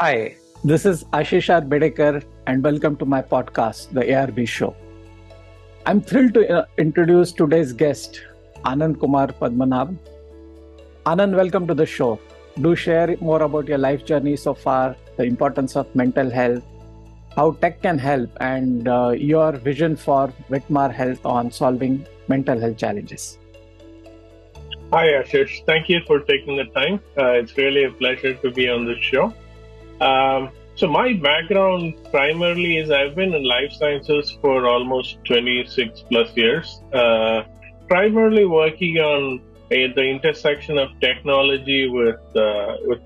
Hi, this is Ashishad Bedekar, and welcome to my podcast, the ARB Show. I'm thrilled to introduce today's guest, Anand Kumar Padmanaban. Anand, welcome to the show. Do share more about your life journey so far, the importance of mental health, how tech can help, and your vision for Witmer Health on solving mental health challenges. Hi, Ashish. Thank you for taking the time. It's really a pleasure to be on this show. So my background primarily is I've been in life sciences for almost 26 plus years, primarily working on the intersection of technology with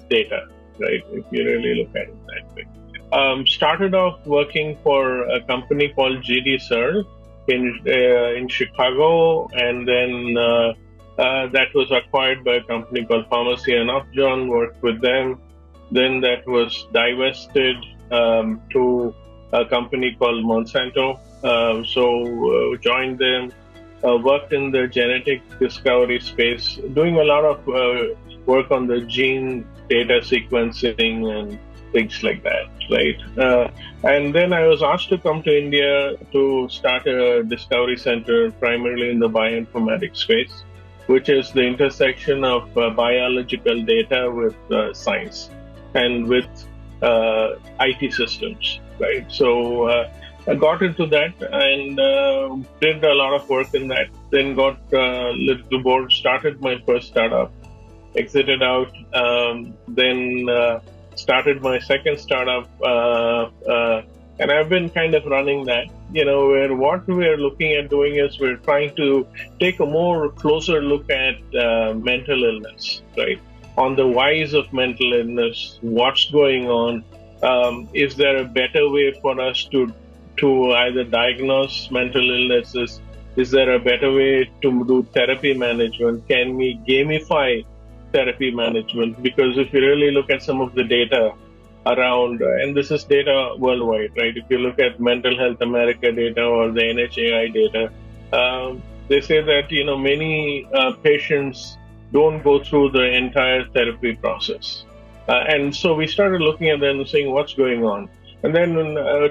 data, right? If you really look at it that way. Started off working for a company called GD Searle in Chicago, and then that was acquired by a company called Pharmacy and Upjohn, worked with them. Then that was divested to a company called Monsanto. Joined them, worked in the genetic discovery space, doing a lot of work on the gene data sequencing and things like that, right? And then I was asked to come to India to start a discovery center primarily in the bioinformatics space, which is the intersection of biological data with science and with IT systems, right? So I got into that and did a lot of work in that. Then got a little bored, started my first startup, exited out, then started my second startup, and I've been kind of running that, where what we're looking at doing is we're trying to take a more closer look at mental illness, right? On the whys of mental illness, what's going on, is there a better way for us to either diagnose mental illnesses? Is there a better way to do therapy management? Can we gamify therapy management? Because if you really look at some of the data around, and this is data worldwide, right? If you look at Mental Health America data or the NHAI data, they say that, many patients don't go through the entire therapy process. And so we started looking at them and saying, what's going on? And then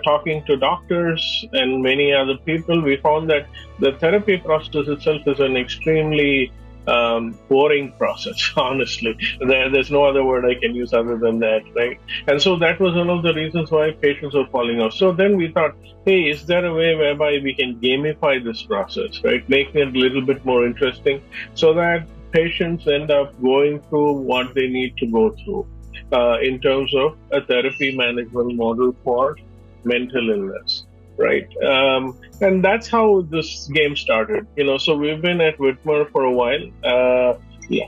talking to doctors and many other people, we found that the therapy process itself is an extremely boring process, honestly. There's no other word I can use other than that, right? And so that was one of the reasons why patients were falling off. So then we thought, hey, is there a way whereby we can gamify this process, right? Making it a little bit more interesting so that patients end up going through what they need to go through in terms of a therapy management model for mental illness, right? And that's how this game started. So we've been at Witmer for a while.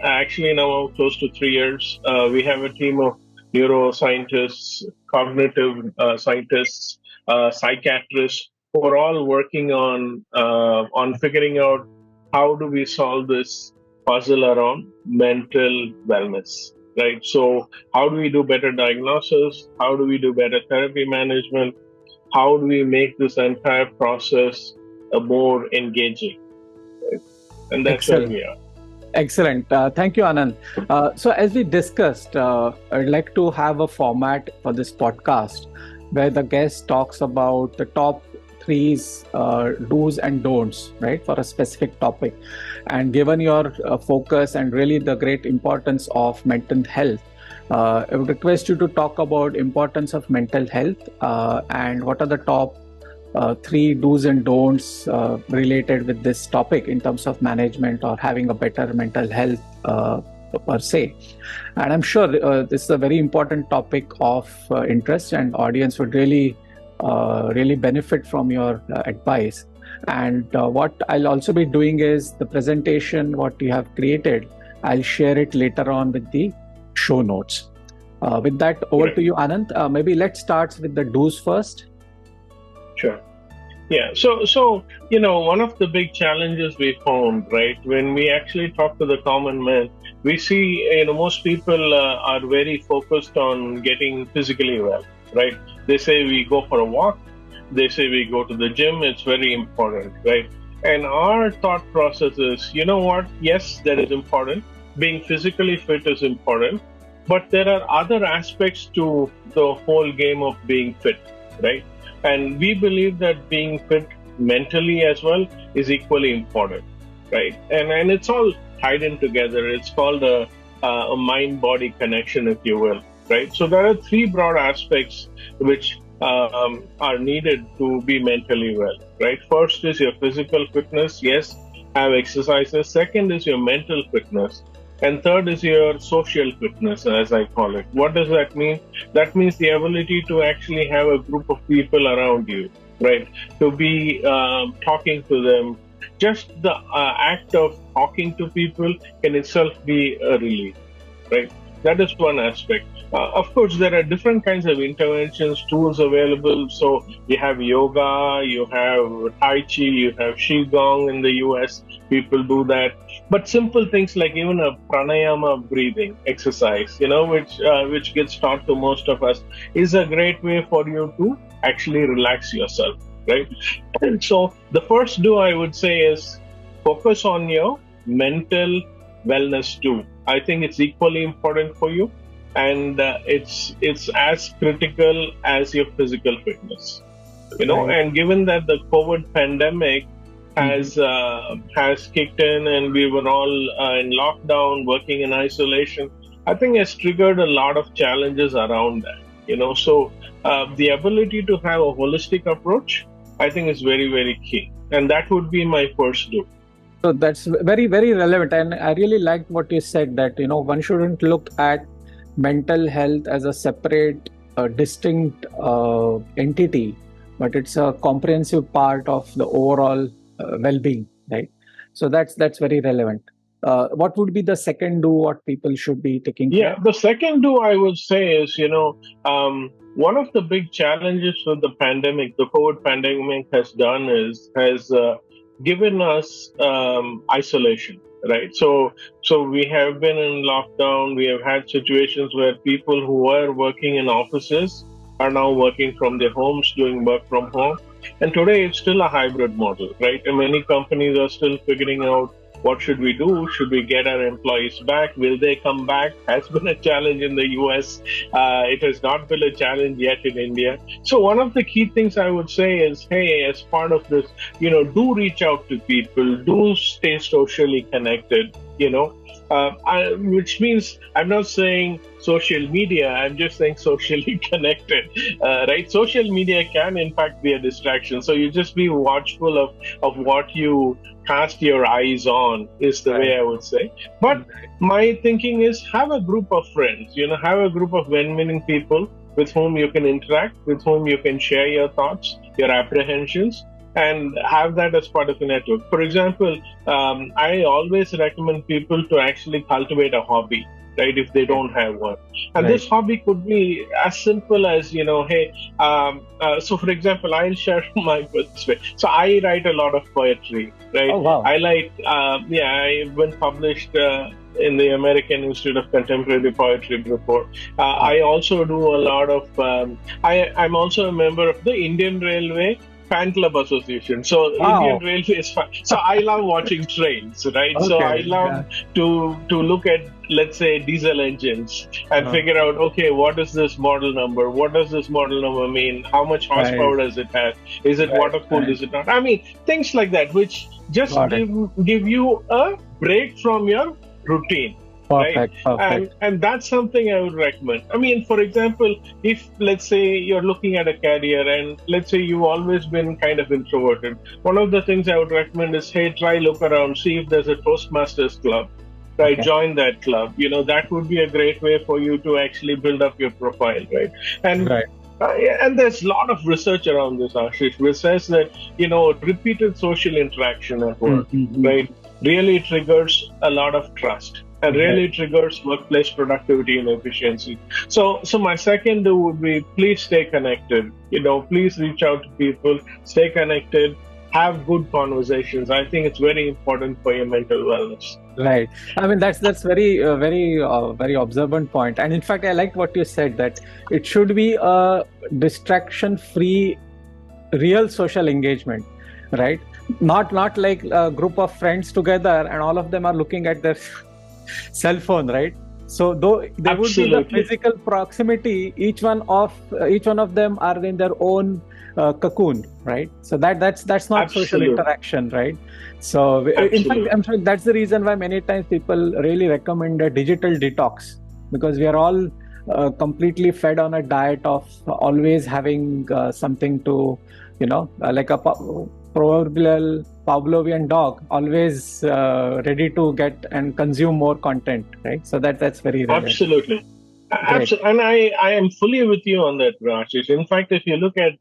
Actually, now close to 3 years. We have a team of neuroscientists, cognitive scientists, psychiatrists, who are all working on figuring out how do we solve this puzzle around mental wellness, right? So how do we do better diagnosis? How do we do better therapy management? How do we make this entire process more engaging? Right? And that's where we are. Excellent. Thank you, Anand. So as we discussed, I'd like to have a format for this podcast where the guest talks about the top threes, do's and don'ts, right, for a specific topic. And given your focus and really the great importance of mental health, I would request you to talk about importance of mental health and what are the top three do's and don'ts related with this topic in terms of management or having a better mental health per se. And I'm sure this is a very important topic of interest, and audience would really benefit from your advice. And what I'll also be doing is the presentation, what you have created, I'll share it later on with the show notes. With that, over to you, Anand. Maybe let's start with the do's first. Sure. Yeah. So one of the big challenges we found, right, when we actually talk to the common man, we see, most people are very focused on getting physically well, right? They say we go for a walk. They say we go to the gym. It's very important, right? And our thought process is, yes, that is important. Being physically fit is important. but there are other aspects to the whole game of being fit, right? And we believe that being fit mentally as well is equally important, right? And it's all tied in together. It's called a mind-body connection, if you will, right? So there are three broad aspects which are needed to be mentally well, right? First is your physical fitness. Yes, have exercises. Second is your mental fitness. And third is your social fitness, as I call it. What does that mean? That means the ability to actually have a group of people around you, right? To be talking to them. Just the act of talking to people can itself be a relief, right? That is one aspect. Of course, there are different kinds of interventions, tools available. So you have yoga, you have Tai Chi, you have Qigong in the US. People do that. But simple things like even a pranayama breathing exercise, which gets taught to most of us, is a great way for you to actually relax yourself, right? And so the first do I would say is focus on your mental wellness too. I think it's equally important for you, and it's as critical as your physical fitness. Right. And given that the COVID pandemic has kicked in and we were all in lockdown, working in isolation, I think it's triggered a lot of challenges around that. So the ability to have a holistic approach, I think, is very, very key, and that would be my first do. So that's very, very relevant. And I really liked what you said that, one shouldn't look at mental health as a separate, distinct entity, but it's a comprehensive part of the overall well-being, right? So that's very relevant. What would be the second do what people should be taking care? Yeah, the second do I would say is, one of the big challenges with the pandemic, the COVID pandemic has given us isolation, right? So we have been in lockdown. We have had situations where people who were working in offices are now working from their homes, doing work from home. And today it's still a hybrid model, right? And many companies are still figuring out what should we do? Should we get our employees back? Will they come back? Has been a challenge in the US. It has not been a challenge yet in India. So one of the key things I would say is, hey, as part of this, do reach out to people, do stay socially connected, which means I'm not saying social media, I'm just saying socially connected, right? Social media can in fact be a distraction. So you just be watchful of what you cast your eyes on is the way I would say. But my thinking is have a group of friends, have a group of well-meaning people with whom you can interact, with whom you can share your thoughts, your apprehensions, and have that as part of the network. For example, I always recommend people to actually cultivate a hobby, right, if they don't have one. And this hobby could be as simple as, hey, so for example, I'll share my perspective. So I write a lot of poetry, right? Oh, wow. I like, I've been published in the American Institute of Contemporary Poetry before. I also do a lot of, I'm also a member of the Indian Railway Fan Club Association. So Indian Railway is fun. So I love watching trains, right? Okay, so I love to look at, let's say, diesel engines and figure out, okay, what is this model number? What does this model number mean? How much horsepower does it have? Is it water cooled? Is it not? I mean, things like that, which just give you a break from your routine. Perfect. And that's something I would recommend. I mean, for example, if let's say you're looking at a career and let's say you've always been kind of introverted, one of the things I would recommend is, hey, try look around, see if there's a Toastmasters club, right? Join that club. That would be a great way for you to actually build up your profile, right? And and there's a lot of research around this, Ashish, which says that, repeated social interaction at work, right, really triggers a lot of trust. And really triggers workplace productivity and efficiency. So my second do would be, please stay connected. Please reach out to people, stay connected, have good conversations. I think it's very important for your mental wellness. Right. I mean, that's very, very observant point. And in fact, I like what you said, that it should be a distraction-free, real social engagement, right? Not like a group of friends together and all of them are looking at their cell phone, right? So though they would be the physical proximity, each one of them are in their own cocoon, right? So that's not social interaction, right? So in fact, I'm sure that's the reason why many times people really recommend a digital detox, because we are all completely fed on a diet of always having something to, like a proverbial Pavlovian dog, always ready to get and consume more content, right? So that's very relevant. Absolutely. Absolutely. And I am fully with you on that, Ashish. In fact, if you look at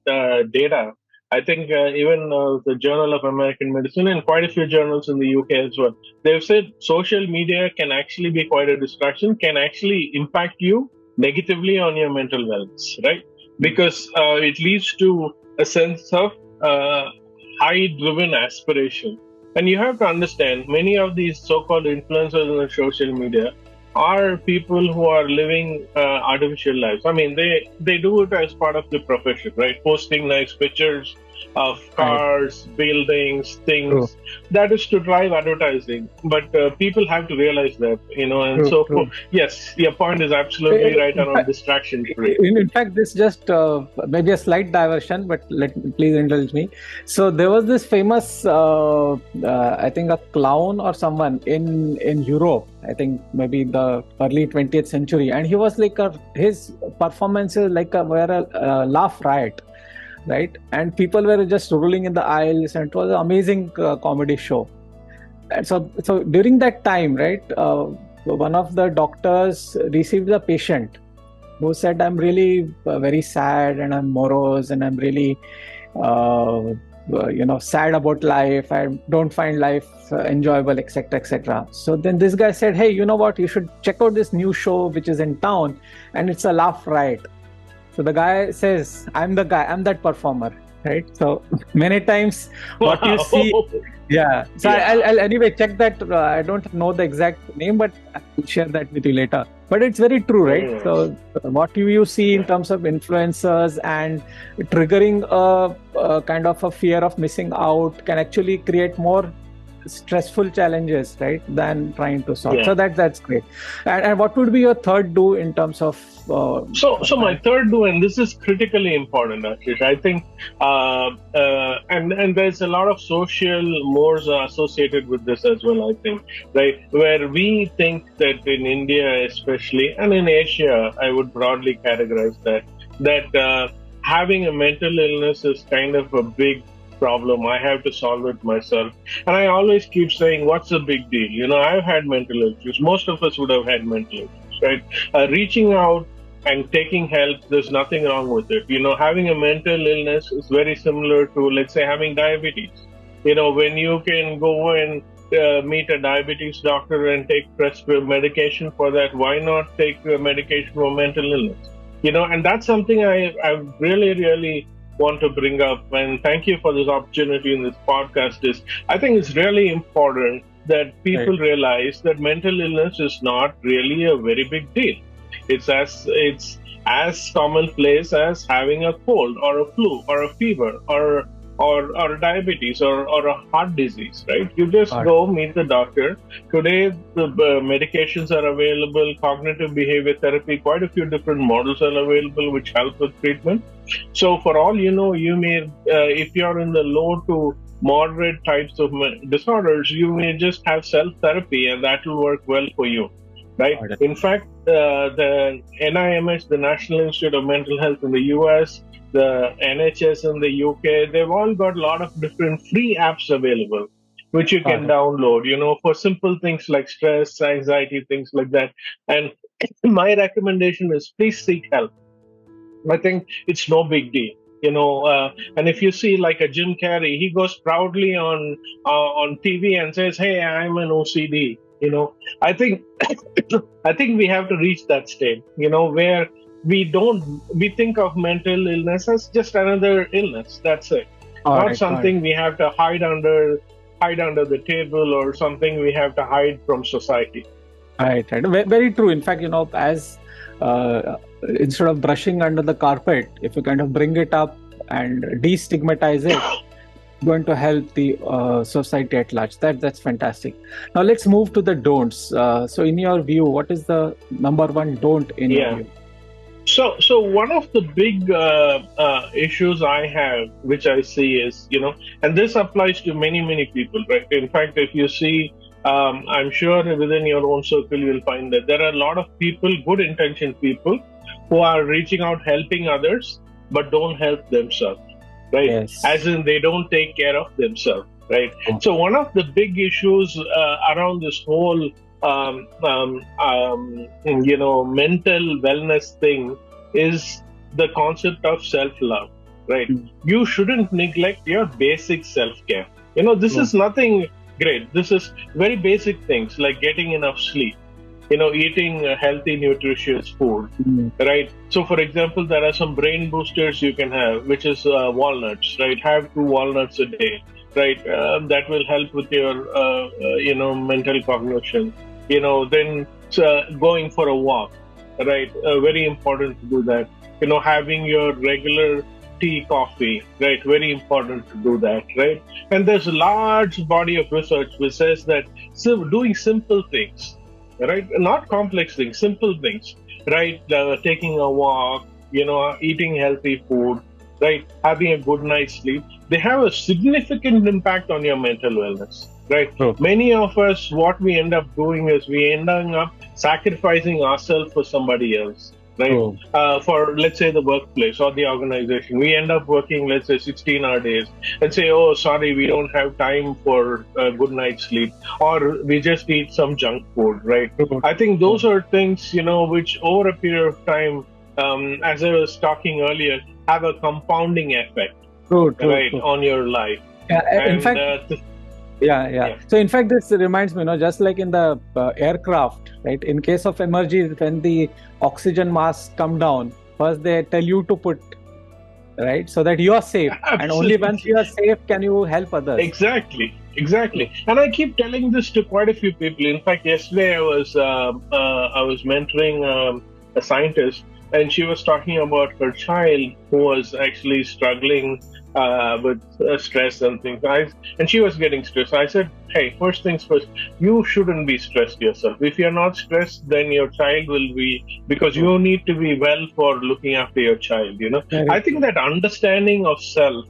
data, I think even the Journal of American Medicine and quite a few journals in the UK as well, they've said social media can actually be quite a distraction, can actually impact you negatively on your mental wellness, right? Because it leads to a sense of high-driven aspiration. And you have to understand, many of these so-called influencers on social media are people who are living artificial lives. I mean, they do it as part of the profession, right? Posting nice pictures of cars, buildings, things. True. That is to drive advertising. But people have to realize that, and yes, your point is absolutely right around distraction free. In fact, this just maybe a slight diversion, but please indulge me. So there was this famous, I think a clown or someone in Europe, I think maybe the early 20th century, and he was like his performances were a laugh riot, right? And people were just rolling in the aisles, and it was an amazing comedy show. And so during that time, right, one of the doctors received a patient who said, "I'm really very sad, and I'm morose, and I'm really sad about life. I don't find life enjoyable, etc., etc." So then this guy said, "Hey, you know what? You should check out this new show which is in town, and it's a laugh riot." So the guy says, "I'm the guy. I'm that performer." Right. So many times what you see. Yeah. So yeah. I'll anyway check that. I don't know the exact name, but I'll share that with you later. But it's very true, right? Yes. So what you see in terms of influencers and triggering a kind of a fear of missing out can actually create more stressful challenges, right, than trying to solve. Yeah. So that's great. And what would be your third do in terms of so my third do, and this is critically important, Ashish, I think and there's a lot of social mores associated with this as well, I think, right, where we think that in India especially, and in Asia, I would broadly categorize that having a mental illness is kind of a big problem. I have to solve it myself. And I always keep saying, what's the big deal? I've had mental issues. Most of us would have had mental issues, right? Reaching out and taking help, there's nothing wrong with it. Having a mental illness is very similar to, let's say, having diabetes. When you can go and meet a diabetes doctor and take prescribed medication for that, why not take medication for mental illness? And that's something I really, really want to bring up, and thank you for this opportunity in this podcast. I think it's really important that people realize that mental illness is not really a very big deal. It's as commonplace as having a cold or a flu or a fever or diabetes or a heart disease, right? You just go meet the doctor. Today, the medications are available, cognitive behavior therapy, quite a few different models are available which help with treatment. So for all you know, you may, if you're in the low to moderate types of disorders, you may just have self-therapy and that will work well for you, right? In fact, the NIMH, the National Institute of Mental Health in the US, the NHS in the UK, they've all got a lot of different free apps available, which you can download, for simple things like stress, anxiety, things like that. And my recommendation is please seek help. I think it's no big deal, and if you see like a Jim Carrey, he goes proudly on TV and says, "Hey, I'm an OCD." I think we have to reach that state, where we think of mental illness as just another illness. That's it. Not something we have to hide under the table or something we have to hide from society. Right. Very true. In fact, as instead of brushing under the carpet, if you kind of bring it up and destigmatize it, going to help the society at large. That's fantastic. Now let's move to the don'ts. So in your view, what is the number one don't in your view? So one of the big issues I have, which I see is, and this applies to many people, right? In fact, if you see, I'm sure within your own circle, you'll find that there are a lot of people, good intentioned people, who are reaching out, helping others, but don't help themselves, right? Yes. As in, they don't take care of themselves, right? So one of the big issues around this whole mental wellness thing is the concept of self-love, right? You shouldn't neglect your basic self-care. This is nothing great. This is very basic things like getting enough sleep, eating healthy, nutritious food, right? So, for example, there are some brain boosters you can have, which is walnuts, right? Have 2 walnuts a day, right? That will help with your, mental cognition. Then going for a walk, right? Very important to do that. Having your regular tea, coffee, right? Very important to do that, right? And there's a large body of research which says that doing simple things, right? Not complex things, simple things, right? Taking a walk, eating healthy food, right? Having a good night's sleep, they have a significant impact on your mental wellness, right? Many of us, what we end up doing is we end up sacrificing ourselves for somebody else, right? For, let's say, the workplace or the organization. We end up working, let's say, 16-hour days and say, oh, sorry, we don't have time for a good night's sleep, or we just eat some junk food, right? I think those are things, which over a period of time, as I was talking earlier, have a compounding effect, right, on your life. In fact, So in fact, this reminds me, just like in the aircraft, right? In case of emergency, when the oxygen masks come down, first they tell you to put, right, so that you are safe. Absolutely. And only once you are safe can you help others. Exactly. And I keep telling this to quite a few people. In fact, yesterday I was mentoring a scientist, and she was talking about her child who was actually struggling with stress and things. And she was getting stressed. I said, hey, first things first, you shouldn't be stressed yourself. If you're not stressed, then your child will be, because you need to be well for looking after your child, I think that understanding of self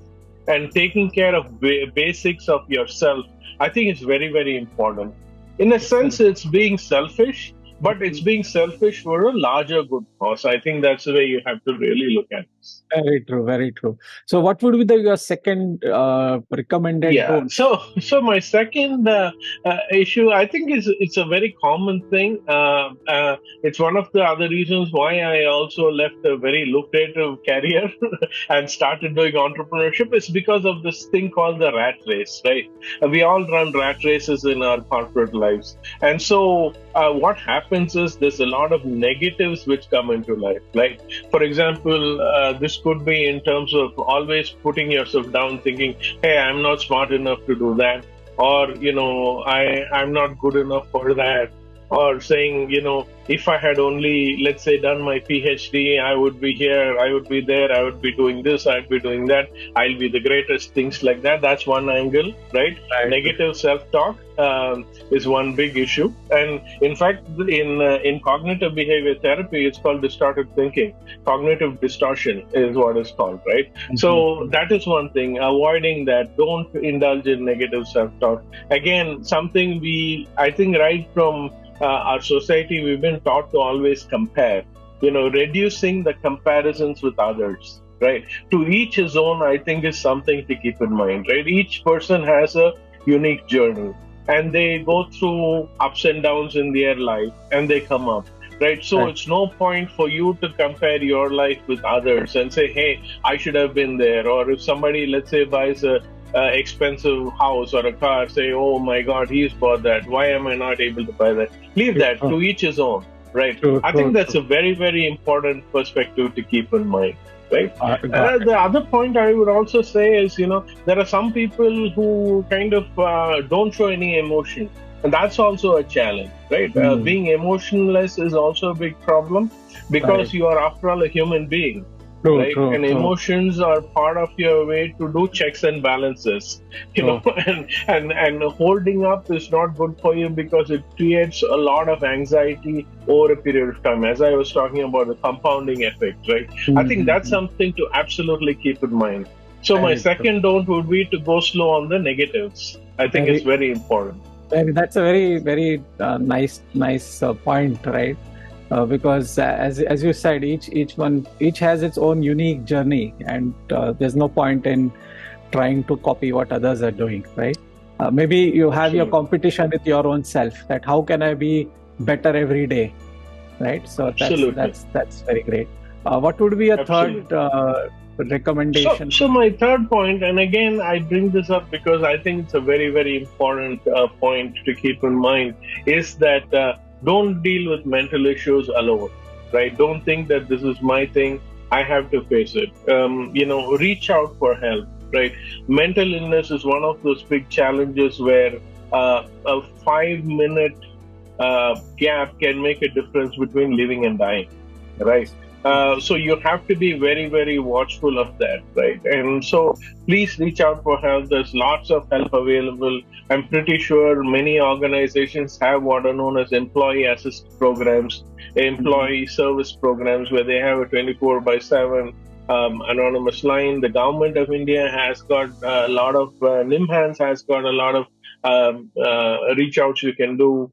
and taking care of basics of yourself, I think is very, very important. In a sense, it's being selfish, but it's being selfish for a larger good cause. I think that's the way you have to really look at this. Very true, very true. So what would be your second recommended don't? So my second issue, I think it's a very common thing. It's one of the other reasons why I also left a very lucrative career and started doing entrepreneurship, is because of this thing called the rat race, right? We all run rat races in our corporate lives. And so what happens is there's a lot of negatives which come into life, right? For example, this could be in terms of always putting yourself down, thinking, hey, I'm not smart enough to do that, or, I'm not good enough for that, or saying, if I had only, let's say, done my PhD, I would be here, I would be there, I would be doing this, I'd be doing that, I'll be the greatest, things like that. That's one angle, right? Negative self-talk is one big issue. And in fact, in cognitive behavior therapy, it's called distorted thinking. Cognitive distortion is what it's called, right? So that is one thing, avoiding that. Don't indulge in negative self-talk. Again, something I think right from our society, we've been taught to always compare, reducing the comparisons with others, right? To each his own, I think, is something to keep in mind, right? Each person has a unique journey, and they go through ups and downs in their life, and they come up, right? So it's no point for you to compare your life with others and say, hey, I should have been there. Or if somebody, let's say, buys a expensive house or a car, say, oh my God, he's bought that, why am I not able to buy that? Leave that. To each his own, right? I think that's a very, very important perspective to keep in mind, right? The other point I would also say is, there are some people who kind of don't show any emotion, and that's also a challenge, right? Being emotionless is also a big problem, because you are, after all, a human being. right? And emotions are part of your way to do checks and balances, and holding up is not good for you because it creates a lot of anxiety over a period of time. As I was talking about the compounding effect, right? I think that's something to absolutely keep in mind. So my second don't would be to go slow on the negatives. I think it's very important. That's a very nice point, right? Because as you said, each has its own unique journey, and there's no point in trying to copy what others are doing, right? Maybe you have your competition with your own self, that how can I be better every day, right? So that's very great. What would be a third recommendation? So my third point, and again I bring this up because I think it's a very important point to keep in mind, is that don't deal with mental issues alone, right? Don't think that this is my thing, I have to face it. Reach out for help, right? Mental illness is one of those big challenges where a 5-minute gap can make a difference between living and dying, right? So you have to be very watchful of that, right? And so please reach out for help. There's lots of help available. I'm pretty sure many organizations have what are known as employee assist programs, employee service programs, where they have a 24/7 anonymous line. The government of India has got a lot of, NIMHANS has got a lot of reach outs you can do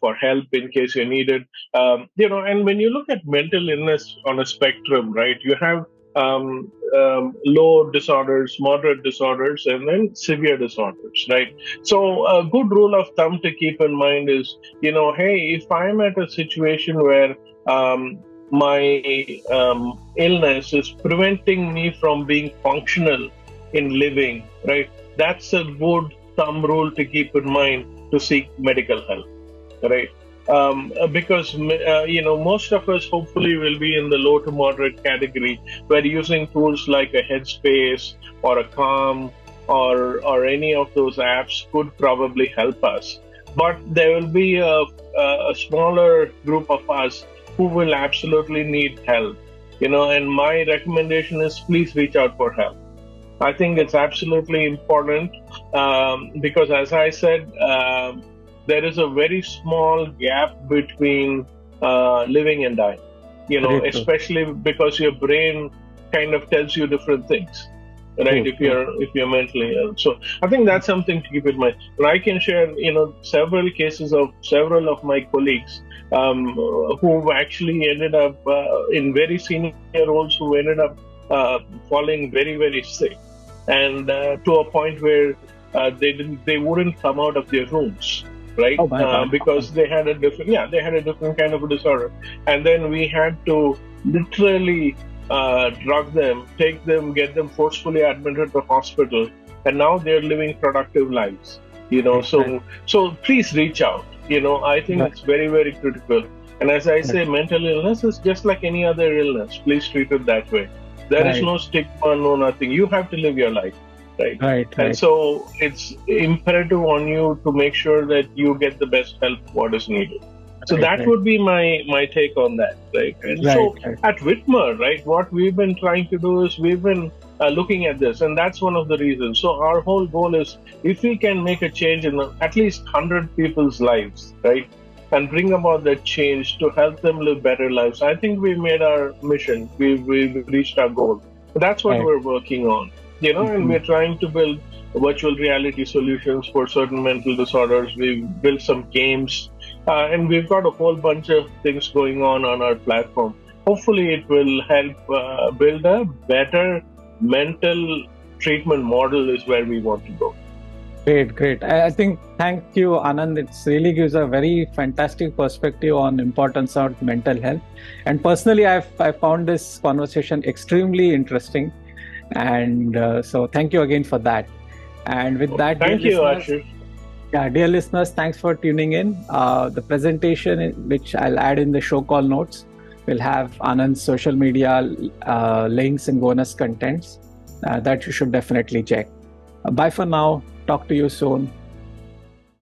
for help in case you need it. And when you look at mental illness on a spectrum, right, you have low disorders, moderate disorders, and then severe disorders, right? So a good rule of thumb to keep in mind is, hey, if I'm at a situation where my illness is preventing me from being functional in living, right, that's a good thumb rule to keep in mind to seek medical help. Right, because most of us hopefully will be in the low to moderate category, where using tools like a Headspace or a Calm or any of those apps could probably help us. But there will be a smaller group of us who will absolutely need help. And my recommendation is please reach out for help. I think it's absolutely important because, as I said, there is a very small gap between living and dying, especially because your brain kind of tells you different things, right? If you're mentally ill. So I think that's something to keep in mind. But I can share, several cases of several of my colleagues who actually ended up in very senior roles, who ended up falling very sick, and to a point where they wouldn't come out of their rooms. Right, because they had a different kind of a disorder, and then we had to literally drug them, take them, get them forcefully admitted to hospital, and now they're living productive lives. So please reach out. I think it's very critical. And as I say, mental illness is just like any other illness. Please treat it that way. There is no stigma, no nothing. You have to live your life. Right. And so it's imperative on you to make sure that you get the best help what is needed. So that would be my take on that, right? And so at Witmer, right, what we've been trying to do is we've been looking at this, and that's one of the reasons. So our whole goal is, if we can make a change in at least 100 people's lives, right, and bring about that change to help them live better lives, I think we made our mission. We've reached our goal. So that's what we're working on. And we're trying to build virtual reality solutions for certain mental disorders. We've built some games, and we've got a whole bunch of things going on our platform. Hopefully, it will help build a better mental treatment model is where we want to go. Great. I think, thank you, Anand. It really gives a very fantastic perspective on importance of mental health. And personally, I found this conversation extremely interesting. And so thank you again for that. And with that, thank you, Ashish. Yeah, dear listeners, thanks for tuning in. The presentation, which I'll add in the show call notes, will have Anand's social media links and bonus contents that you should definitely check. Bye for now. Talk to you soon.